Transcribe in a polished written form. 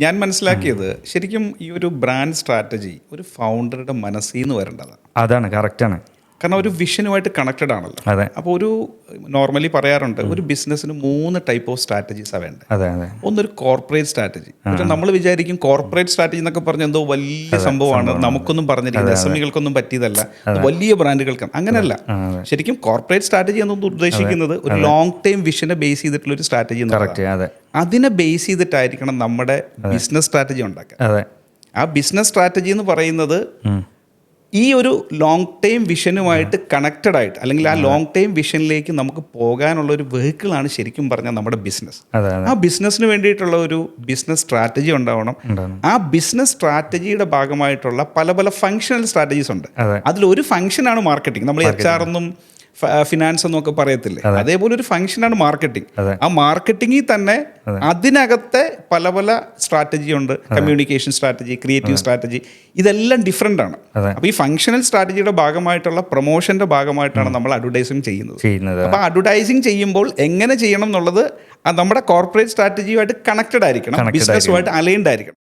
ഞാൻ മനസ്സിലാക്കിയത് ശരിക്കും ഈ ഒരു ബ്രാൻഡ് സ്ട്രാറ്റജി ഒരു ഫൗണ്ടറുടെ മനസ്സിൽ നിന്ന് വരേണ്ടതാണ്. അതാണ് കറക്റ്റാണ്. കാരണം ഒരു വിഷനുമായിട്ട് കണക്റ്റഡ് ആണല്ലോ. അതെ. അപ്പോൾ ഒരു നോർമലി പറയാറുണ്ട് ഒരു ബിസിനസ്സിന് 3 ടൈപ്പ് ഓഫ് സ്ട്രാറ്റജീസാണ് വേണ്ടത്. അതെ അതെ. ഒന്നൊരു കോർപ്പറേറ്റ് സ്ട്രാറ്റജി. പക്ഷേ നമ്മൾ വിചാരിക്കും കോർപ്പറേറ്റ് സ്ട്രാറ്റജി എന്നൊക്കെ പറഞ്ഞ എന്തോ വലിയ സംഭവമാണ്, നമുക്കൊന്നും പറഞ്ഞിരിക്കുന്നത് SMEകൾക്കൊന്നും പറ്റിയതല്ല, വലിയ ബ്രാൻഡുകൾക്ക് അങ്ങനെയല്ല. ശരിക്കും കോർപ്പറേറ്റ് സ്ട്രാറ്റജി എന്നൊന്നും ഉദ്ദേശിക്കുന്നത് ഒരു ലോങ് ടൈം വിഷനെ ബേസ് ചെയ്തിട്ടുള്ള ഒരു സ്ട്രാറ്റജി എന്ന്. അതിനെ ബേസ് ചെയ്തിട്ടായിരിക്കണം നമ്മുടെ ബിസിനസ് സ്ട്രാറ്റജി ഉണ്ടാക്കുക. ആ ബിസിനസ് സ്ട്രാറ്റജി എന്ന് പറയുന്നത് ഈ ഒരു ലോങ് ടൈം വിഷനുമായിട്ട് കണക്റ്റഡ് ആയിട്ട്, അല്ലെങ്കിൽ ആ ലോങ് ടൈം വിഷനിലേക്ക് നമുക്ക് പോകാനുള്ള ഒരു വെഹിക്കിളാണ് ശരിക്കും പറഞ്ഞാൽ നമ്മുടെ ബിസിനസ്. ആ ബിസിനസ്സിന് വേണ്ടിയിട്ടുള്ള ഒരു ബിസിനസ് സ്ട്രാറ്റജി ഉണ്ടാവണം. ആ ബിസിനസ് സ്ട്രാറ്റജിയുടെ ഭാഗമായിട്ടുള്ള പല പല ഫങ്ഷണൽ സ്ട്രാറ്റജീസ് ഉണ്ട്. അതിലൊരു ഫങ്ഷനാണ് മാർക്കറ്റിംഗ്. നമ്മൾ HR ഒന്നും ഫിനാൻസ് ഒന്നും ഒക്കെ പറയത്തില്ലേ, അതേപോലെ ഒരു ഫംഗ്ഷനാണ് മാർക്കറ്റിംഗ്. ആ മാർക്കറ്റിംഗിൽ തന്നെ അതിനകത്തെ പല പല സ്ട്രാറ്റജി ഉണ്ട്. കമ്മ്യൂണിക്കേഷൻ സ്ട്രാറ്റജി, ക്രിയേറ്റീവ് സ്ട്രാറ്റജി, ഇതെല്ലാം ഡിഫറെൻ്റ് ആണ്. അപ്പോൾ ഈ ഫംഗ്ഷണൽ സ്ട്രാറ്റജിയുടെ ഭാഗമായിട്ടുള്ള പ്രൊമോഷന്റെ ഭാഗമായിട്ടാണ് നമ്മൾ അഡ്വർടൈസിങ് ചെയ്യുന്നത്. അപ്പോൾ അഡ്വർടൈസിങ് ചെയ്യുമ്പോൾ എങ്ങനെ ചെയ്യണം എന്നുള്ളത് നമ്മുടെ കോർപ്പറേറ്റ് സ്ട്രാറ്റജിയുമായിട്ട് കണക്റ്റഡ് ആയിരിക്കണം, ബിസിനസ്സുമായിട്ട് അലൈൻഡ് ആയിരിക്കണം.